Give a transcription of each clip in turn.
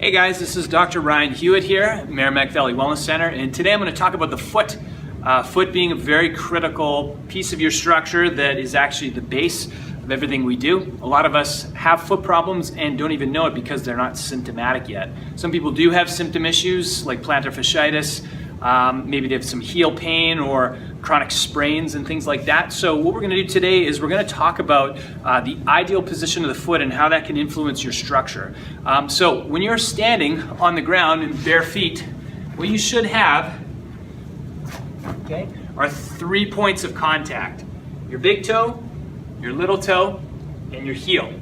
Hey guys, this is Dr. Ryan Hewitt here at Merrimack Valley Wellness Center, and today I'm going to talk about the foot. Foot being a very critical piece of your structure that is actually the base of everything we do. A lot of us have foot problems and don't even know it because they're not symptomatic yet. Some people do have symptom issues like plantar fasciitis, maybe they have some heel pain or chronic sprains and things like that. So what we're going to do today is we're going to talk about the ideal position of the foot and how that can influence your structure. So when you're standing on the ground in bare feet, what you should have, okay, are 3 points of contact. Your big toe, your little toe, and your heel.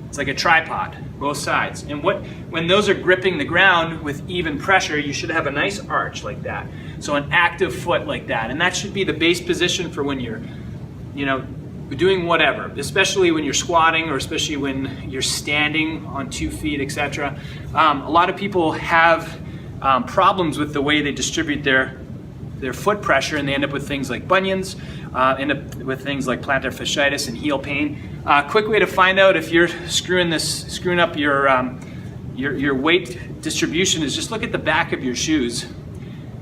It's like a tripod, both sides. And when those are gripping the ground with even pressure, you should have a nice arch like that. So an active foot like that. And that should be the base position for when you're, doing whatever, especially when you're squatting or especially when you're standing on 2 feet, etc. A lot of people have problems with the way they distribute their foot pressure, and they end up with things like bunions, end up with things like plantar fasciitis and heel pain. Quick way to find out if you're screwing up your weight distribution is just look at the back of your shoes.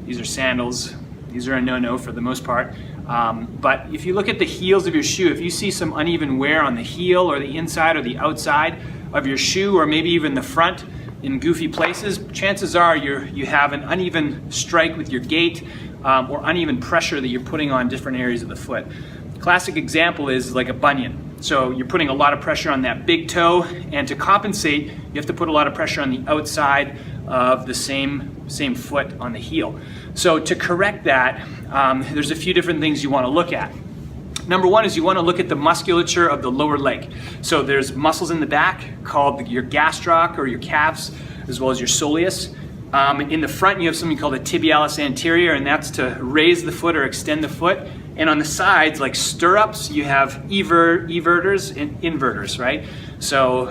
These are sandals. These are a no-no for the most part. But if you look at the heels of your shoe, if you see some uneven wear on the heel or the inside or the outside of your shoe, or maybe even the front in goofy places, chances are you have an uneven strike with your gait, or uneven pressure that you're putting on different areas of the foot. Classic example is like a bunion. So you're putting a lot of pressure on that big toe, and to compensate, you have to put a lot of pressure on the outside of the same foot on the heel. So to correct that, there's a few different things you want to look at. Number one is you want to look at the musculature of the lower leg. So there's muscles in the back called your gastroc or your calves, as well as your soleus. In the front, you have something called a tibialis anterior, and that's to raise the foot or extend the foot. And on the sides, like stirrups, you have everters and inverters, right? So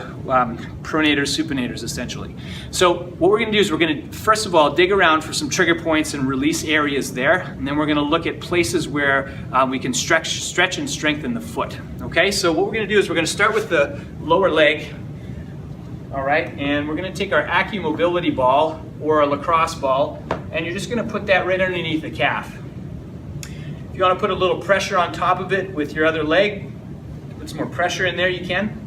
pronators, supinators, essentially. So what we're going to do is we're going to, first of all, dig around for some trigger points and release areas there. And then we're going to look at places where we can stretch and strengthen the foot. Okay, so what we're going to do is we're going to start with the lower leg. All right, and we're going to take our AccuMobility ball or a lacrosse ball, and you're just going to put that right underneath the calf. If you want to put a little pressure on top of it with your other leg, put some more pressure in there, you can.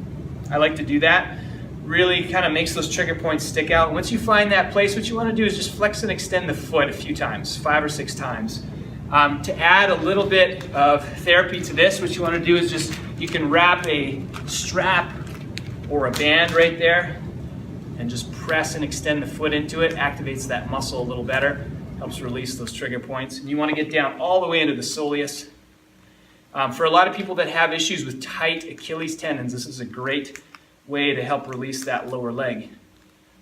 I like to do that. Really kind of makes those trigger points stick out. Once you find that place, what you want to do is just flex and extend the foot a few times, 5 or 6 times. To add a little bit of therapy to this, what you want to do is you can wrap a strap or a band right there and just press and extend the foot into it. Activates that muscle a little better, helps release those trigger points. And you want to get down all the way into the soleus. For a lot of people that have issues with tight Achilles tendons, this is a great way to help release that lower leg.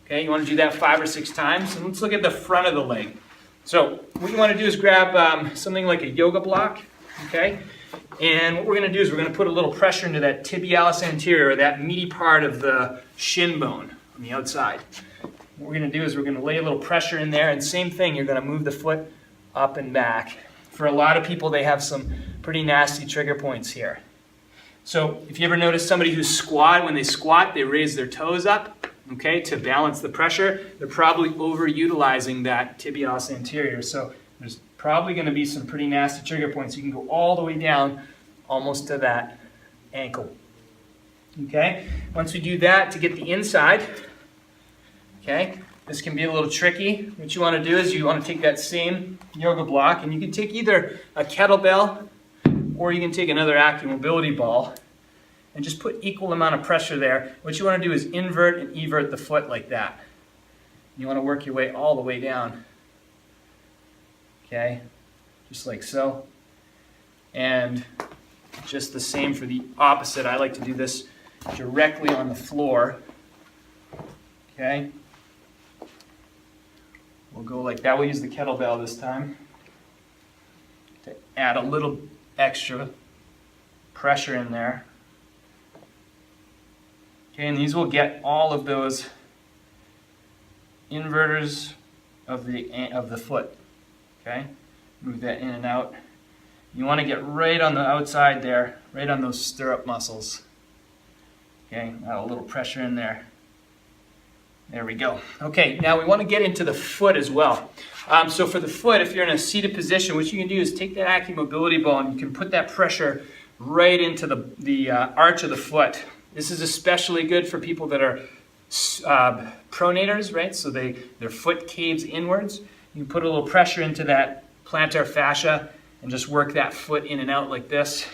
Okay, you want to do that 5 or 6 times. And let's look at the front of the leg. So what you want to do is grab something like a yoga block, okay? And what we're going to do is we're going to put a little pressure into that tibialis anterior, that meaty part of the shin bone on the outside. What we're going to do is we're going to lay a little pressure in there, and same thing, you're going to move the foot up and back. For a lot of people, they have some pretty nasty trigger points here. So if you ever notice somebody who's when they squat, they raise their toes up, okay, to balance the pressure, they're probably overutilizing that tibialis anterior. So there's probably going to be some pretty nasty trigger points. You can go all the way down almost to that ankle. Okay, once we do that, to get the inside, okay, this can be a little tricky. What you want to do is you want to take that same yoga block, and you can take either a kettlebell or you can take another AccuMobility ball and just put equal amount of pressure there. What you want to do is invert and evert the foot like that. You want to work your way all the way down. Okay, just like so. And just the same for the opposite. I like to do this directly on the floor. Okay, we'll go like that. We'll use the kettlebell this time to add a little extra pressure in there. Okay, and these will get all of those inverters of the foot. Okay, move that in and out. You want to get right on the outside there, right on those stirrup muscles. Okay, add a little pressure in there. There we go. Okay, now we want to get into the foot as well. So for the foot, if you're in a seated position, what you can do is take that active mobility ball and you can put that pressure right into the arch of the foot. This is especially good for people that are pronators, right? So their foot caves inwards. You can put a little pressure into that plantar fascia and just work that foot in and out like this.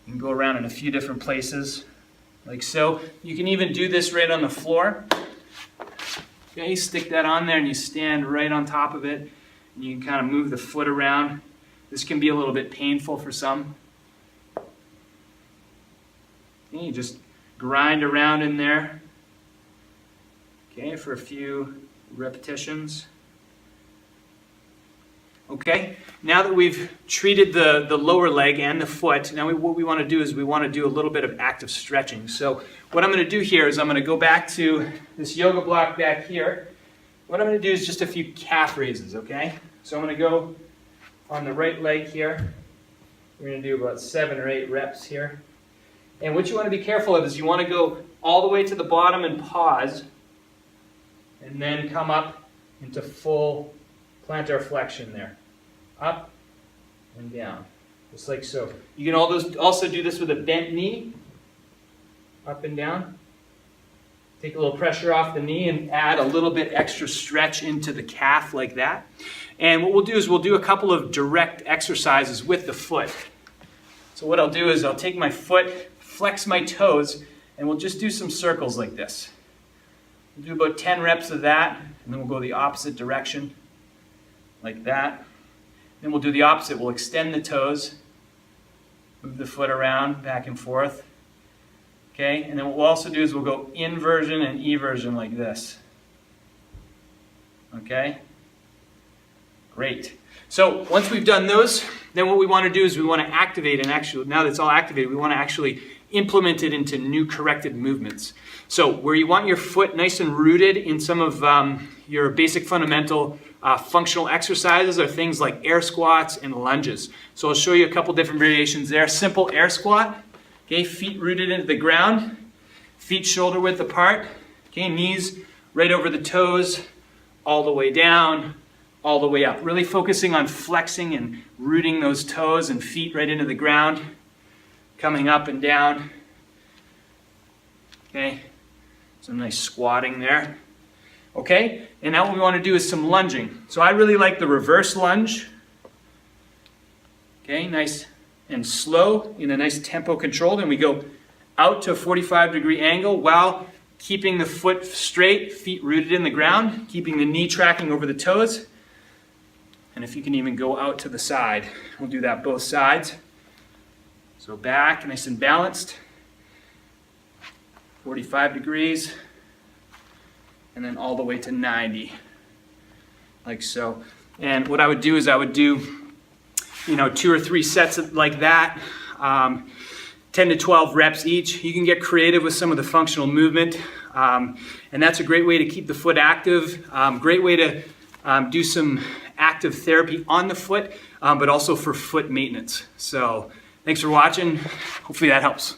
You can go around in a few different places, like so. You can even do this right on the floor. Okay, stick that on there and you stand right on top of it. And you can kind of move the foot around. This can be a little bit painful for some. Okay, you just grind around in there. Okay, for a few repetitions. Okay, now that we've treated the lower leg and the foot, now what we want to do is we want to do a little bit of active stretching. So what I'm going to do here is I'm going to go back to this yoga block back here. What I'm going to do is just a few calf raises, okay? So I'm going to go on the right leg here. We're going to do about 7 or 8 reps here. And what you want to be careful of is you want to go all the way to the bottom and pause, and then come up into full plantar flexion there. Up and down, just like so. You can also do this with a bent knee, up and down. Take a little pressure off the knee and add a little bit extra stretch into the calf like that. And what we'll do is we'll do a couple of direct exercises with the foot. So what I'll do is I'll take my foot, flex my toes, and we'll just do some circles like this. We'll do about 10 reps of that, and then we'll go the opposite direction, like that. Then we'll do the opposite. We'll extend the toes, move the foot around, back and forth. Okay, and then what we'll also do is we'll go inversion and eversion like this. Okay, great. So once we've done those, then what we want to do is we want to activate, and actually, now that it's all activated, we want to actually implement it into new corrected movements. So where you want your foot nice and rooted in some of your basic fundamental functional exercises are things like air squats and lunges. So I'll show you a couple different variations there. Simple air squat. Okay, feet rooted into the ground, feet shoulder width apart. Okay, knees right over the toes, all the way down, all the way up. Really focusing on flexing and rooting those toes and feet right into the ground, coming up and down. Okay, some nice squatting there. Okay, and now what we want to do is some lunging. So I really like the reverse lunge. Okay, nice and slow in a nice tempo controlled, and we go out to a 45-degree angle while keeping the foot straight, feet rooted in the ground, keeping the knee tracking over the toes. And if you can even go out to the side, we'll do that both sides. So back, nice and balanced, 45 degrees, and then all the way to 90, like so. And what I would do is I would do 2 or 3 sets like that, 10 to 12 reps each. You can get creative with some of the functional movement, and that's a great way to keep the foot active, great way to do some active therapy on the foot, but also for foot maintenance. So thanks for watching. Hopefully that helps.